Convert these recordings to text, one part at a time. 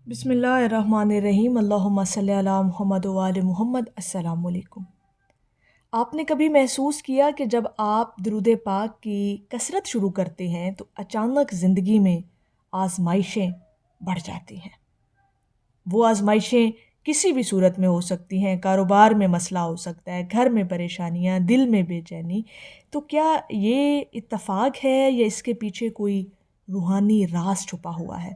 بسم اللہ الرحمن الرحیم، اللہم صلی علی محمد و آل محمد۔ السلام علیکم۔ آپ نے کبھی محسوس کیا کہ جب آپ درود پاک کی کثرت شروع کرتے ہیں تو اچانک زندگی میں آزمائشیں بڑھ جاتی ہیں؟ وہ آزمائشیں کسی بھی صورت میں ہو سکتی ہیں، کاروبار میں مسئلہ ہو سکتا ہے، گھر میں پریشانیاں، دل میں بے چینی۔ تو کیا یہ اتفاق ہے یا اس کے پیچھے کوئی روحانی راز چھپا ہوا ہے؟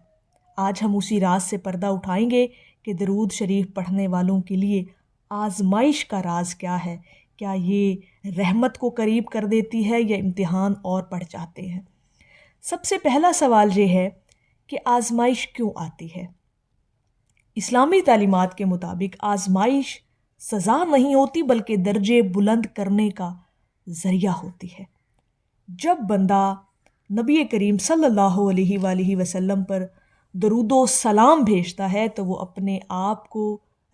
آج ہم اسی راز سے پردہ اٹھائیں گے کہ درود شریف پڑھنے والوں کے لیے آزمائش کا راز کیا ہے۔ کیا یہ رحمت کو قریب کر دیتی ہے یا امتحان اور بڑھ جاتے ہیں؟ سب سے پہلا سوال یہ ہے کہ آزمائش کیوں آتی ہے؟ اسلامی تعلیمات کے مطابق آزمائش سزا نہیں ہوتی بلکہ درجے بلند کرنے کا ذریعہ ہوتی ہے۔ جب بندہ نبی کریم صلی اللہ علیہ وآلہ وسلم پر درود و سلام بھیجتا ہے تو وہ اپنے آپ کو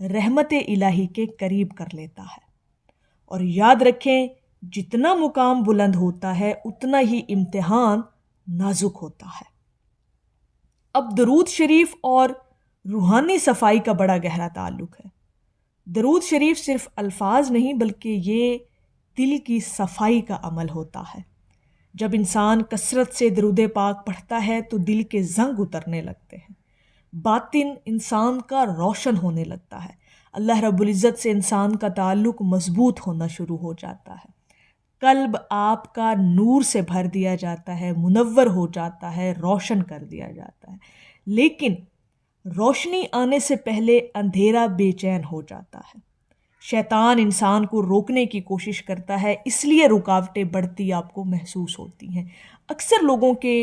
رحمت الہی کے قریب کر لیتا ہے۔ اور یاد رکھیں، جتنا مقام بلند ہوتا ہے اتنا ہی امتحان نازک ہوتا ہے۔ اب درود شریف اور روحانی صفائی کا بڑا گہرا تعلق ہے۔ درود شریف صرف الفاظ نہیں بلکہ یہ دل کی صفائی کا عمل ہوتا ہے۔ جب انسان کثرت سے درود پاک پڑھتا ہے تو دل کے زنگ اترنے لگتے ہیں، باطن انسان کا روشن ہونے لگتا ہے، اللہ رب العزت سے انسان کا تعلق مضبوط ہونا شروع ہو جاتا ہے، قلب آپ کا نور سے بھر دیا جاتا ہے، منور ہو جاتا ہے، روشن کر دیا جاتا ہے۔ لیکن روشنی آنے سے پہلے اندھیرا بے چین ہو جاتا ہے۔ شیطان انسان کو روکنے کی کوشش کرتا ہے، اس لیے رکاوٹیں بڑھتی آپ کو محسوس ہوتی ہیں۔ اکثر لوگوں کے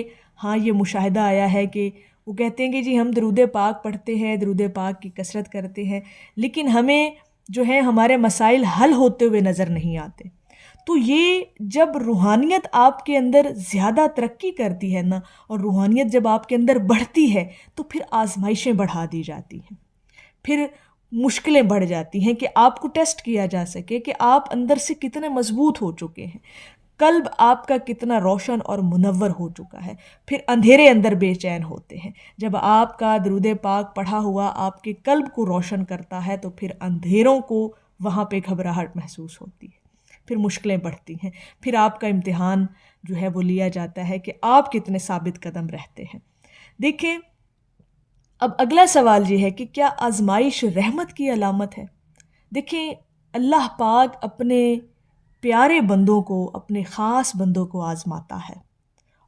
ہاں یہ مشاہدہ آیا ہے کہ وہ کہتے ہیں کہ جی ہم درود پاک پڑھتے ہیں، درود پاک کی کثرت کرتے ہیں، لیکن ہمیں جو ہے ہمارے مسائل حل ہوتے ہوئے نظر نہیں آتے۔ تو یہ جب روحانیت آپ کے اندر زیادہ ترقی کرتی ہے نا، اور روحانیت جب آپ کے اندر بڑھتی ہے تو پھر آزمائشیں بڑھا دی جاتی ہیں، پھر مشکلیں بڑھ جاتی ہیں کہ آپ کو ٹیسٹ کیا جا سکے کہ آپ اندر سے کتنے مضبوط ہو چکے ہیں، قلب آپ کا کتنا روشن اور منور ہو چکا ہے۔ پھر اندھیرے اندر بے چین ہوتے ہیں۔ جب آپ کا درود پاک پڑھا ہوا آپ کے قلب کو روشن کرتا ہے تو پھر اندھیروں کو وہاں پہ گھبراہٹ محسوس ہوتی ہے، پھر مشکلیں بڑھتی ہیں، پھر آپ کا امتحان جو ہے وہ لیا جاتا ہے کہ آپ کتنے ثابت قدم رہتے ہیں۔ دیکھیں، اب اگلا سوال یہ ہے کہ کیا آزمائش رحمت کی علامت ہے؟ دیکھیں، اللہ پاک اپنے پیارے بندوں کو، اپنے خاص بندوں کو آزماتا ہے،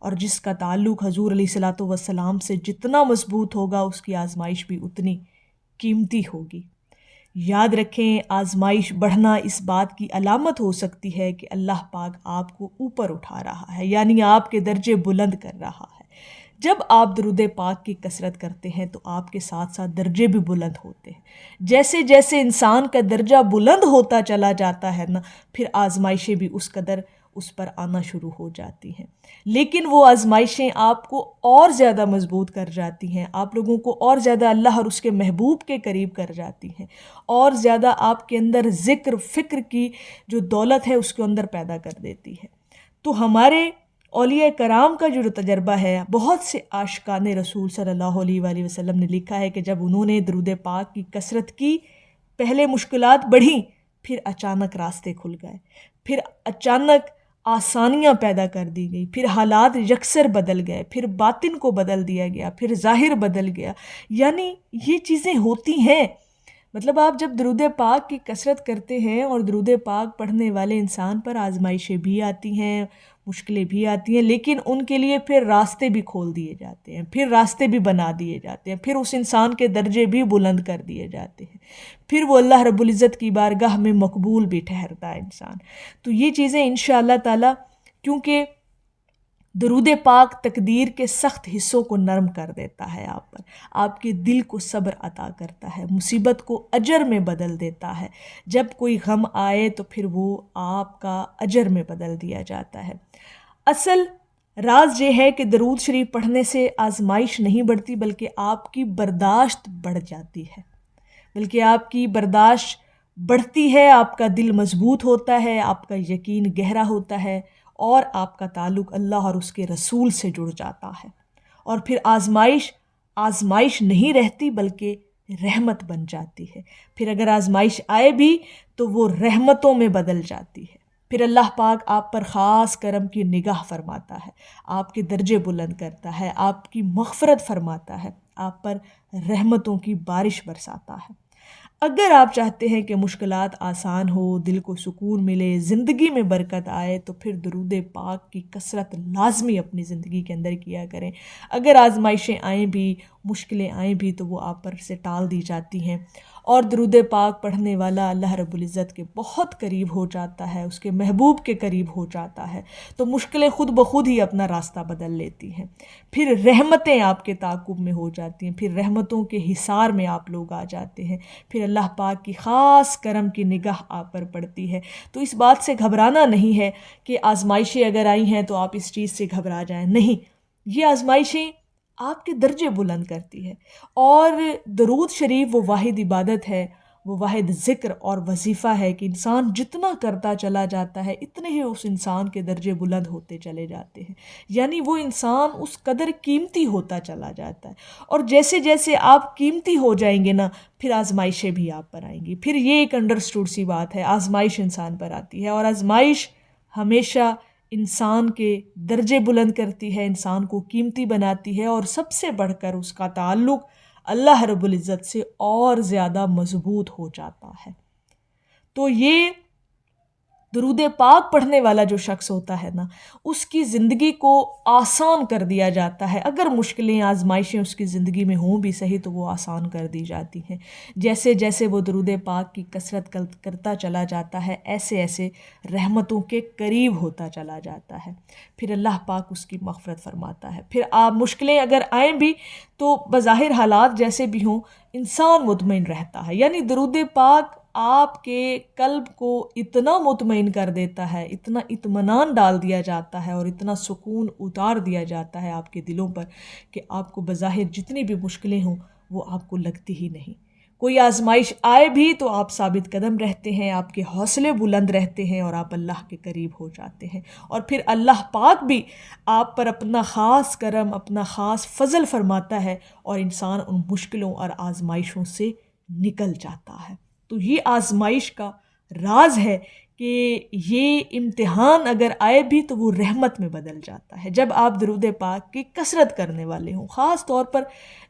اور جس کا تعلق حضور علیہ الصلوۃ والسلام سے جتنا مضبوط ہوگا اس کی آزمائش بھی اتنی قیمتی ہوگی۔ یاد رکھیں، آزمائش بڑھنا اس بات کی علامت ہو سکتی ہے کہ اللہ پاک آپ کو اوپر اٹھا رہا ہے، یعنی آپ کے درجے بلند کر رہا ہے۔ جب آپ درود پاک کی کثرت کرتے ہیں تو آپ کے ساتھ ساتھ درجے بھی بلند ہوتے ہیں۔ جیسے جیسے انسان کا درجہ بلند ہوتا چلا جاتا ہے نا، پھر آزمائشیں بھی اس قدر اس پر آنا شروع ہو جاتی ہیں، لیکن وہ آزمائشیں آپ کو اور زیادہ مضبوط کر جاتی ہیں، آپ لوگوں کو اور زیادہ اللہ اور اس کے محبوب کے قریب کر جاتی ہیں، اور زیادہ آپ کے اندر ذکر فکر کی جو دولت ہے اس کے اندر پیدا کر دیتی ہے۔ تو ہمارے اولیاء کرام کا جو تجربہ ہے، بہت سے عاشقان رسول صلی اللہ علیہ وآلہ وسلم نے لکھا ہے کہ جب انہوں نے درود پاک کی کثرت کی، پہلے مشکلات بڑھیں، پھر اچانک راستے کھل گئے، پھر اچانک آسانیاں پیدا کر دی گئی، پھر حالات یکسر بدل گئے، پھر باطن کو بدل دیا گیا، پھر ظاہر بدل گیا۔ یعنی یہ چیزیں ہوتی ہیں۔ مطلب آپ جب درود پاک کی کثرت کرتے ہیں اور درود پاک پڑھنے والے انسان پر آزمائشیں بھی آتی ہیں، مشکلیں بھی آتی ہیں، لیکن ان کے لیے پھر راستے بھی کھول دیے جاتے ہیں، پھر راستے بھی بنا دیے جاتے ہیں، پھر اس انسان کے درجے بھی بلند کر دیے جاتے ہیں، پھر وہ اللہ رب العزت کی بارگاہ میں مقبول بھی ٹھہرتا ہے انسان۔ تو یہ چیزیں انشاءاللہ تعالی، کیونکہ درود پاک تقدیر کے سخت حصوں کو نرم کر دیتا ہے، آپ پر آپ کے دل کو صبر عطا کرتا ہے، مصیبت کو اجر میں بدل دیتا ہے۔ جب کوئی غم آئے تو پھر وہ آپ کا اجر میں بدل دیا جاتا ہے۔ اصل راز یہ ہے کہ درود شریف پڑھنے سے آزمائش نہیں بڑھتی بلکہ آپ کی برداشت بڑھ جاتی ہے، بلکہ آپ کی برداشت بڑھتی ہے، آپ کا دل مضبوط ہوتا ہے، آپ کا یقین گہرا ہوتا ہے، اور آپ کا تعلق اللہ اور اس کے رسول سے جڑ جاتا ہے، اور پھر آزمائش آزمائش نہیں رہتی بلکہ رحمت بن جاتی ہے. پھر اگر آزمائش آئے بھی تو وہ رحمتوں میں بدل جاتی ہے. پھر اللہ پاک آپ پر خاص کرم کی نگاہ فرماتا ہے، آپ کے درجے بلند کرتا ہے، آپ کی مغفرت فرماتا ہے، آپ پر رحمتوں کی بارش برساتا ہے. اگر آپ چاہتے ہیں کہ مشکلات آسان ہو، دل کو سکون ملے، زندگی میں برکت آئے، تو پھر درود پاک کی کثرت لازمی اپنی زندگی کے اندر کیا کریں. اگر آزمائشیں آئیں بھی، مشکلیں آئیں بھی، تو وہ آپ پر سے ٹال دی جاتی ہیں، اور درود پاک پڑھنے والا اللہ رب العزت کے بہت قریب ہو جاتا ہے، اس کے محبوب کے قریب ہو جاتا ہے. تو مشکلیں خود بخود ہی اپنا راستہ بدل لیتی ہیں. پھر رحمتیں آپ کے تعاقب میں ہو جاتی ہیں، پھر رحمتوں کے حصار میں آپ لوگ آ جاتے ہیں، پھر اللہ پاک کی خاص کرم کی نگاہ آپ پر پڑتی ہے. تو اس بات سے گھبرانا نہیں ہے کہ آزمائشیں اگر آئی ہیں تو آپ اس چیز سے گھبرا جائیں. نہیں، یہ آزمائشیں آپ کے درجے بلند کرتی ہے. اور درود شریف وہ واحد عبادت ہے، وہ واحد ذکر اور وظیفہ ہے کہ انسان جتنا کرتا چلا جاتا ہے اتنے ہی اس انسان کے درجے بلند ہوتے چلے جاتے ہیں. یعنی وہ انسان اس قدر قیمتی ہوتا چلا جاتا ہے. اور جیسے جیسے آپ قیمتی ہو جائیں گے نا، پھر آزمائشیں بھی آپ پر آئیں گی. پھر یہ ایک انڈرسٹوڈ سی بات ہے، آزمائش انسان پر آتی ہے، اور آزمائش ہمیشہ انسان کے درجے بلند کرتی ہے، انسان کو قیمتی بناتی ہے، اور سب سے بڑھ کر اس کا تعلق اللہ رب العزت سے اور زیادہ مضبوط ہو جاتا ہے. تو یہ درود پاک پڑھنے والا جو شخص ہوتا ہے نا، اس کی زندگی کو آسان کر دیا جاتا ہے. اگر مشکلیں آزمائشیں اس کی زندگی میں ہوں بھی صحیح تو وہ آسان کر دی جاتی ہیں. جیسے جیسے وہ درود پاک کی کثرت کرتا چلا جاتا ہے، ایسے ایسے رحمتوں کے قریب ہوتا چلا جاتا ہے. پھر اللہ پاک اس کی مغفرت فرماتا ہے. پھر آپ مشکلیں اگر آئیں بھی تو بظاہر حالات جیسے بھی ہوں انسان مطمئن رہتا ہے. یعنی درود پاک آپ کے قلب کو اتنا مطمئن کر دیتا ہے، اتنا اطمینان ڈال دیا جاتا ہے، اور اتنا سکون اتار دیا جاتا ہے آپ کے دلوں پر کہ آپ کو بظاہر جتنی بھی مشکلیں ہوں وہ آپ کو لگتی ہی نہیں. کوئی آزمائش آئے بھی تو آپ ثابت قدم رہتے ہیں، آپ کے حوصلے بلند رہتے ہیں، اور آپ اللہ کے قریب ہو جاتے ہیں. اور پھر اللہ پاک بھی آپ پر اپنا خاص کرم، اپنا خاص فضل فرماتا ہے، اور انسان ان مشکلوں اور آزمائشوں سے نکل جاتا ہے. تو یہ آزمائش کا راز ہے کہ یہ امتحان اگر آئے بھی تو وہ رحمت میں بدل جاتا ہے جب آپ درود پاک کی کثرت کرنے والے ہوں. خاص طور پر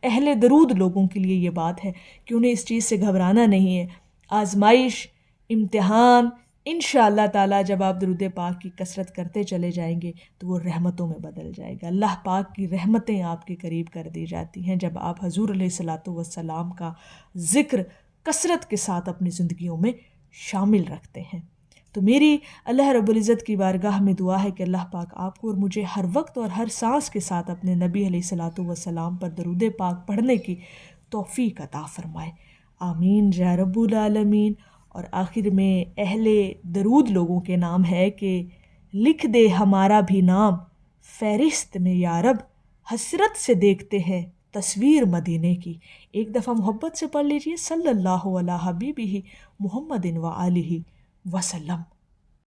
اہل درود لوگوں کے لیے یہ بات ہے کہ انہیں اس چیز سے گھبرانا نہیں ہے. آزمائش، امتحان انشاءاللہ تعالی جب آپ درود پاک کی کثرت کرتے چلے جائیں گے تو وہ رحمتوں میں بدل جائے گا. اللہ پاک کی رحمتیں آپ کے قریب کر دی جاتی ہیں جب آپ حضور علیہ الصلاۃ والسلام کا ذکر کثرت کے ساتھ اپنی زندگیوں میں شامل رکھتے ہیں. تو میری اللہ رب العزت کی بارگاہ میں دعا ہے کہ اللہ پاک آپ کو اور مجھے ہر وقت اور ہر سانس کے ساتھ اپنے نبی علیہ الصلاۃ والسلام پر درود پاک پڑھنے کی توفیق عطا فرمائے. آمین یا رب العالمین. اور آخر میں اہل درود لوگوں کے نام ہے کہ لکھ دے ہمارا بھی نام فہرست میں یا رب، حسرت سے دیکھتے ہیں تصویر مدینے کی. ایک دفعہ محبت سے پڑھ لیجئے، صلی اللہ علیہ حبیبہ محمد و آلہ وسلم.